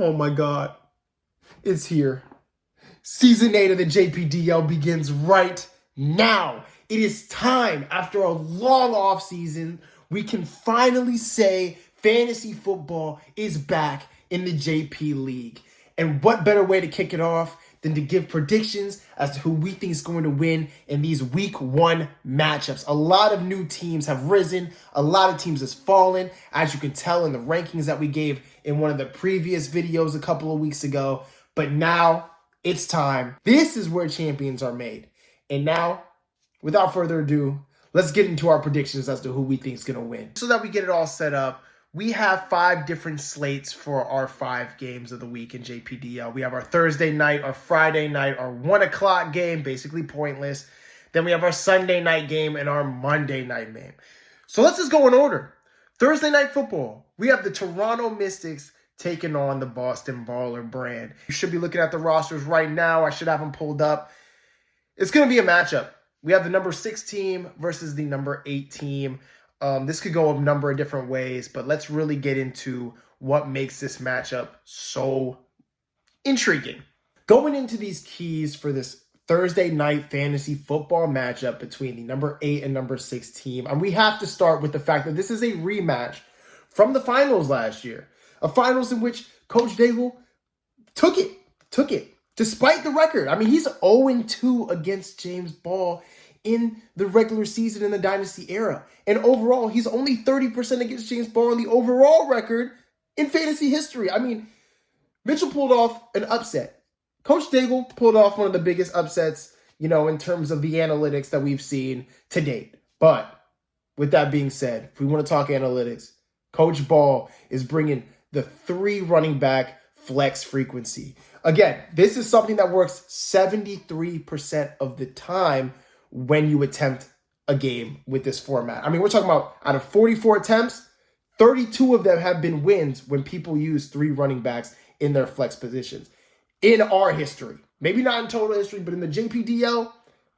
Oh my God, it's here. Season 8 of the JPDL begins right now. It is time. After a long off season, we can finally say fantasy football is back in the JP League. And what better way to kick it off than to give predictions as to who we think is going to win in these week 1 matchups. A lot of new teams have risen. A lot of teams has fallen, as you can tell in the rankings that we gave in one of the previous videos a couple of weeks ago. But now it's time. This is where champions are made. And now, without further ado, let's get into our predictions as to who we think is going to win. So that we get it all set up, we have 5 different slates for our 5 games of the week in JPDL. We have our Thursday night, our Friday night, our 1 o'clock game, basically pointless. Then we have our Sunday night game and our Monday night game. So let's just go in order. Thursday night football, we have the Toronto Mystics taking on the Boston Baller brand. You should be looking at the rosters right now. I should have them pulled up. It's going to be a matchup. We have the number 6 team versus the number 8 team. This could go a number of different ways, but let's really get into what makes this matchup so intriguing. Going into these keys for this Thursday night fantasy football matchup between the number 8 and number 6 team, and we have to start with the fact that this is a rematch from the finals last year. A finals in which Coach Daigle took it, despite the record. I mean, he's 0-2 against James Ball in the regular season in the Dynasty era. And overall, he's only 30% against James Ball in the overall record in fantasy history. I mean, Mitchell pulled off an upset. Coach Daigle pulled off one of the biggest upsets, in terms of the analytics that we've seen to date. But with that being said, if we want to talk analytics, Coach Ball is bringing the 3 running back flex frequency. Again, this is something that works 73% of the time when you attempt a game with this format. I mean, we're talking about out of 44 attempts, 32 of them have been wins when people use 3 running backs in their flex positions. In our history, maybe not in total history, but in the JPDL,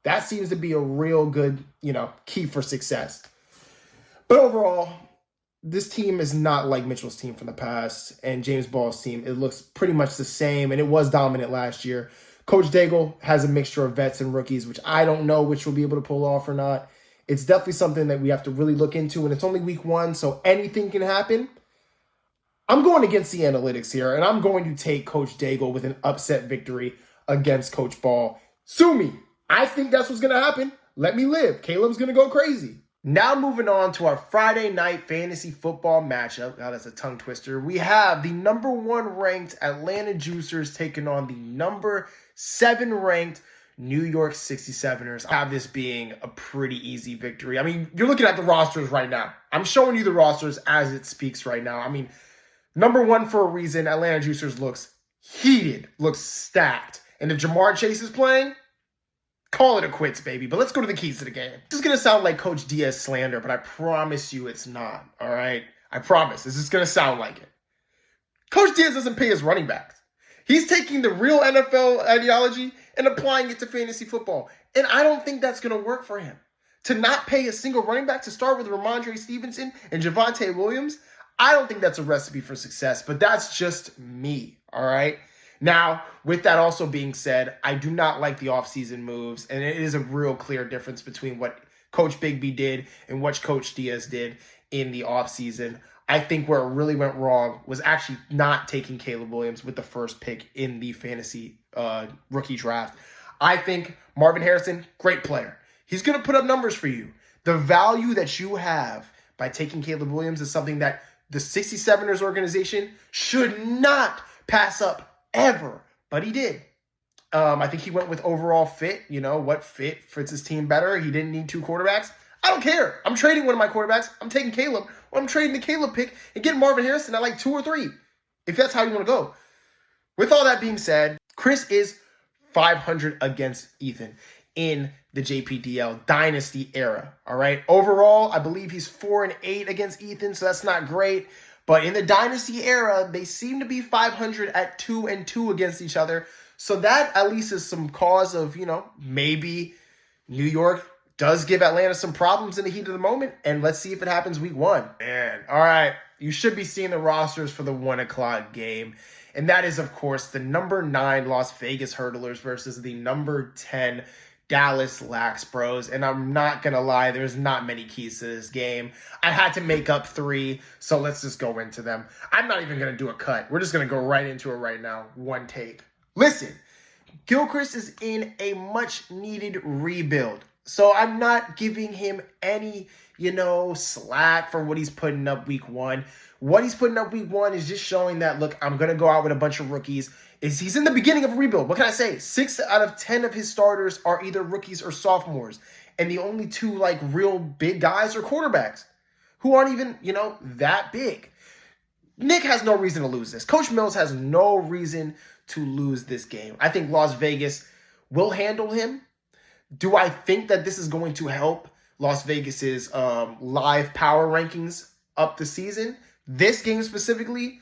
that seems to be a real good, key for success. But overall, this team is not like Mitchell's team from the past and James Ball's team. It looks pretty much the same, and it was dominant last year. Coach Daigle has a mixture of vets and rookies, which I don't know which will be able to pull off or not. It's definitely something that we have to really look into, and it's only week 1, so anything can happen. I'm going against the analytics here, and I'm going to take Coach Daigle with an upset victory against Coach Ball. Sue me. I think that's what's going to happen. Let me live. Caleb's going to go crazy. Now moving on to our Friday night fantasy football matchup. Now that's a tongue twister. We have the number 1 ranked Atlanta Juicers taking on the number 7 ranked New York 67ers. I have this being a pretty easy victory. I mean, you're looking at the rosters right now. I'm showing you the rosters as it speaks right now. I mean, number 1 for a reason. Atlanta Juicers looks heated, looks stacked. And if Jamar Chase is playing, call it a quits, baby. But let's go to the keys to the game. This is going to sound like Coach Diaz slander, but I promise you it's not, all right? I promise. This is going to sound like it. Coach Diaz doesn't pay his running backs. He's taking the real NFL ideology and applying it to fantasy football. And I don't think that's going to work for him. To not pay a single running back, to start with Ramondre Stevenson and Javonte Williams, I don't think that's a recipe for success, but that's just me, all right? Now, with that also being said, I do not like the offseason moves, and it is a real clear difference between what Coach Bigby did and what Coach Diaz did in the offseason. I think where it really went wrong was actually not taking Caleb Williams with the first pick in the fantasy rookie draft. I think Marvin Harrison, great player. He's going to put up numbers for you. The value that you have by taking Caleb Williams is something that the 67ers organization should not pass up ever, but he did. I think he went with overall fit. What fit fits his team better. He didn't need 2 quarterbacks. I don't care. I'm trading one of my quarterbacks. I'm taking Caleb, or I'm trading the Caleb pick and getting Marvin Harrison at like 2 or 3, if that's how you want to go. With all that being said, Chris is 500 against Ethan in the JPDL Dynasty era, all right? Overall, I believe he's 4-8 against Ethan, so that's not great. But in the Dynasty era, they seem to be 500 at 2-2 against each other. So that at least is some cause of, maybe New York does give Atlanta some problems in the heat of the moment, and let's see if it happens week 1. Man, all right, you should be seeing the rosters for the 1 o'clock game, and that is, of course, the number 9 Las Vegas Hurdlers versus the number 10 Dallas Lax Bros. And I'm not going to lie, there's not many keys to this game. I had to make up 3, so let's just go into them. I'm not even going to do a cut. We're just going to go right into it right now. One take. Listen, Gilchrist is in a much-needed rebuild. So I'm not giving him any, slack for what he's putting up week 1. What he's putting up week 1 is just showing that, look, I'm going to go out with a bunch of rookies. He's in the beginning of a rebuild. What can I say? 6 out of 10 of his starters are either rookies or sophomores. And the only 2, real big guys are quarterbacks who aren't even, that big. Nick has no reason to lose this. Coach Mills has no reason to lose this game. I think Las Vegas will handle him. Do I think that this is going to help Las Vegas's live power rankings up the season? This game specifically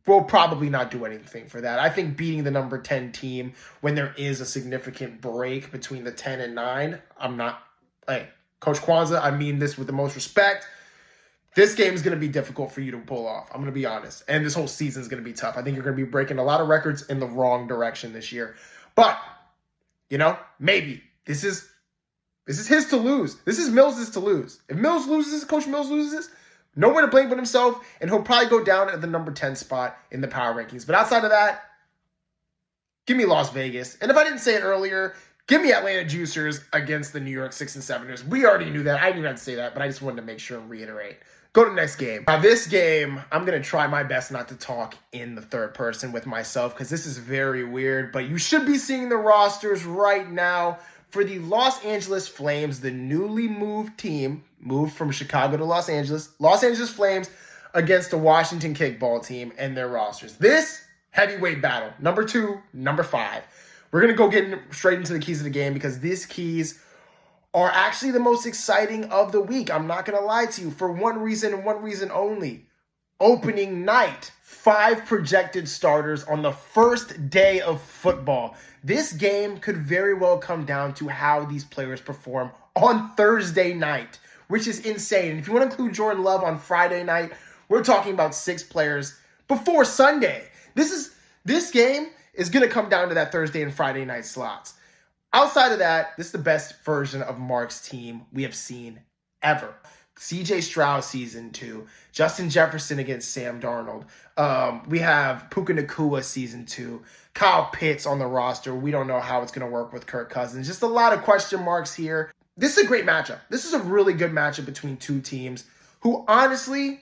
will probably not do anything for that. I think beating the number 10 team when there is a significant break between the 10 and 9, Coach Kwanzaa, I mean this with the most respect. This game is going to be difficult for you to pull off. I'm going to be honest. And this whole season is going to be tough. I think you're going to be breaking a lot of records in the wrong direction this year. But, maybe. This is his to lose. This is Mills' to lose. If Mills loses, Coach Mills loses, nowhere to blame but himself, and he'll probably go down at the number 10 spot in the power rankings. But outside of that, give me Las Vegas. And if I didn't say it earlier, give me Atlanta Juicers against the New York 6 and 7ers. We already knew that. I didn't even have to say that, but I just wanted to make sure and reiterate. Go to the next game. Now, this game, I'm going to try my best not to talk in the third person with myself because this is very weird, but you should be seeing the rosters right now for the Los Angeles Flames, the newly moved team, moved from Chicago to Los Angeles Flames against the Washington Kickball team and their rosters. This heavyweight battle, number 2, number 5. We're going to go get straight into the keys of the game because these keys are actually the most exciting of the week. I'm not going to lie to you for one reason and one reason only. Opening night, 5 projected starters on the first day of football. This game could very well come down to how these players perform on Thursday night, which is insane. And if you want to include Jordan Love on Friday night, we're talking about 6 players before Sunday. This game is going to come down to that Thursday and Friday night slots. Outside of that, this is the best version of Mark's team we have seen ever. CJ Stroud season 2, Justin Jefferson against Sam Darnold. We have Puka Nacua season 2, Kyle Pitts on the roster. We don't know how it's going to work with Kirk Cousins. Just a lot of question marks here. This is a great matchup. This is a really good matchup between 2 teams who honestly,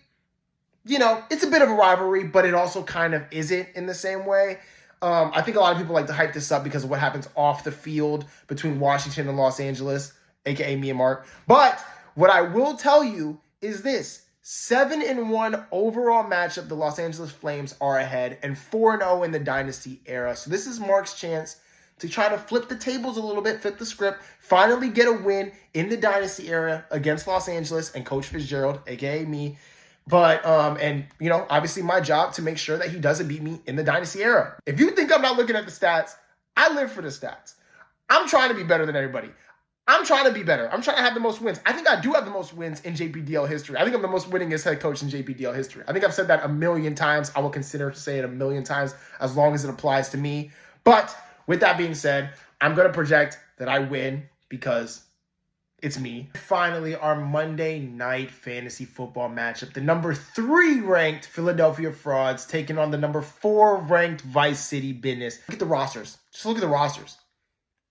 it's a bit of a rivalry, but it also kind of isn't in the same way. I think a lot of people like to hype this up because of what happens off the field between Washington and Los Angeles, aka me and Mark. But what I will tell you is this: 7-1 overall matchup. The Los Angeles Flames are ahead, and 4-0 in the Dynasty era. So this is Mark's chance to try to flip the tables a little bit, flip the script, finally get a win in the Dynasty era against Los Angeles and Coach Fitzgerald, aka me. But, obviously my job to make sure that he doesn't beat me in the Dynasty era. If you think I'm not looking at the stats, I live for the stats. I'm trying to be better than everybody. I'm trying to be better. I'm trying to have the most wins. I think I do have the most wins in JPDL history. I think I'm the most winningest head coach in JPDL history. I think I've said that a million times. I will consider to say it a million times as long as it applies to me. But with that being said, I'm going to project that I win because it's me. Finally, our Monday night fantasy football matchup. The number 3 ranked Philadelphia Frauds taking on the number 4 ranked Vice City Business. Look at the rosters. Just look at the rosters.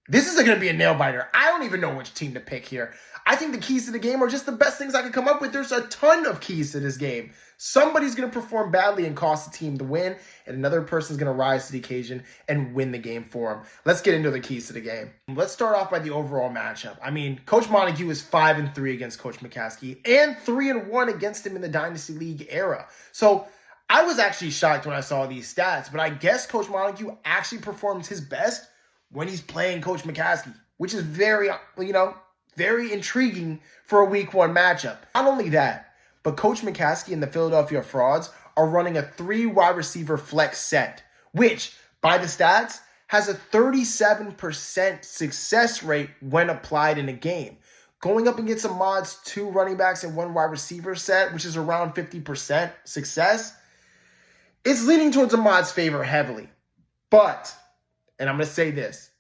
This is going to be a nail biter. I don't even know which team to pick here. I think the keys to the game are just the best things I could come up with. There's a ton of keys to this game. Somebody's going to perform badly and cost the team the win, and another person's going to rise to the occasion and win the game for them. Let's get into the keys to the game. Let's start off by the overall matchup. I mean, Coach Montague is 5-3 against Coach McCaskey and 3-1 against him in the Dynasty League era. So I was actually shocked when I saw these stats, but I guess Coach Montague actually performs his best when he's playing Coach McCaskey, which is very intriguing for a week 1 matchup. Not only that, but Coach McCaskey and the Philadelphia Frauds are running a 3 wide receiver flex set, which, by the stats, has a 37% success rate when applied in a game. going up against Ahmad's 2 running backs and 1 wide receiver set, which is around 50% success, it's leaning towards Ahmad's favor heavily. But, and I'm going to say this,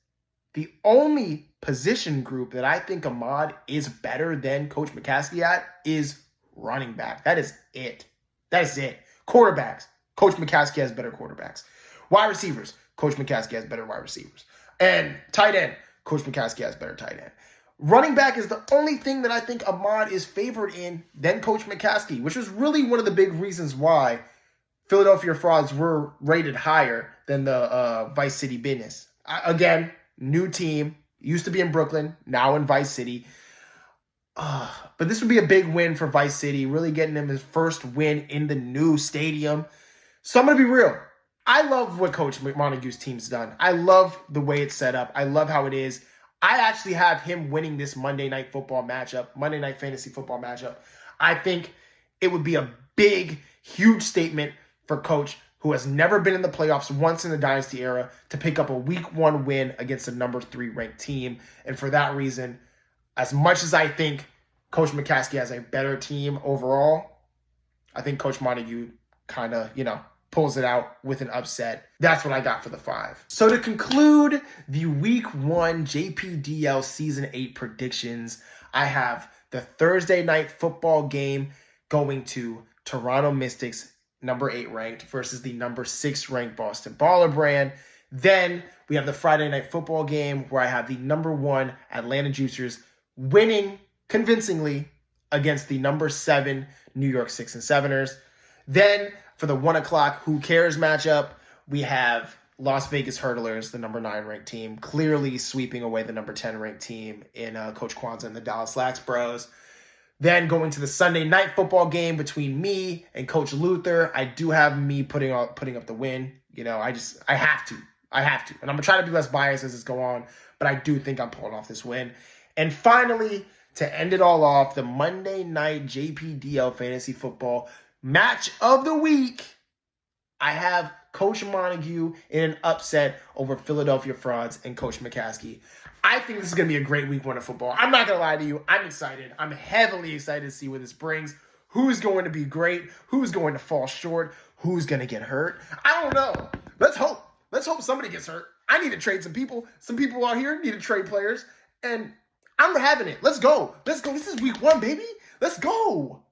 the only position group that I think Ahmad is better than Coach McCaskey at is running back. That is it. That is it. Quarterbacks, Coach McCaskey has better quarterbacks. Wide receivers, Coach McCaskey has better wide receivers. And tight end, Coach McCaskey has better tight end. Running back is the only thing that I think Ahmad is favored in than Coach McCaskey, which was really one of the big reasons why Philadelphia Frauds were rated higher than the Vice City Business. Again, new team, used to be in Brooklyn, now in Vice City. But this would be a big win for Vice City, really getting him his first win in the new stadium. So I'm going to be real. I love what Coach Montague's team's done. I love the way it's set up. I love how it is. I actually have him winning this Monday Night Fantasy Football matchup. I think it would be a big, huge statement for Coach, who has never been in the playoffs once in the Dynasty era, to pick up a Week 1 win against a number 3 ranked team. And for that reason, as much as I think Coach McCaskey has a better team overall, I think Coach Montague kind of, pulls it out with an upset. That's what I got for the 5. So to conclude the Week 1 JPDL Season 8 predictions, I have the Thursday night football game going to Toronto Mystics, number 8 ranked, versus the number 6 ranked Boston Baller Brand. Then we have the Friday night football game where I have the number 1 Atlanta Juicers winning convincingly against the number 7 New York 6 and 7ers. Then for the 1 o'clock Who Cares matchup, we have Las Vegas Hurdlers, the number 9 ranked team, clearly sweeping away the number 10 ranked team in Coach Kwanzaa and the Dallas Lax Bros. Then going to the Sunday night football game between me and Coach Luther. I do have me putting up the win. I have to. And I'm going to try to be less biased as this go on, but I do think I'm pulling off this win. And finally, to end it all off, the Monday night JPDL Fantasy Football Match of the Week, I have Coach Montague in an upset over Philadelphia Frauds and Coach McCaskey. I think this is going to be a great Week 1 of football. I'm not going to lie to you. I'm excited. I'm heavily excited to see what this brings. Who's going to be great? Who's going to fall short? Who's going to get hurt? I don't know. Let's hope. Let's hope somebody gets hurt. I need to trade some people. Some people out here need to trade players. And I'm having it. Let's go. This is Week 1, baby. Let's go.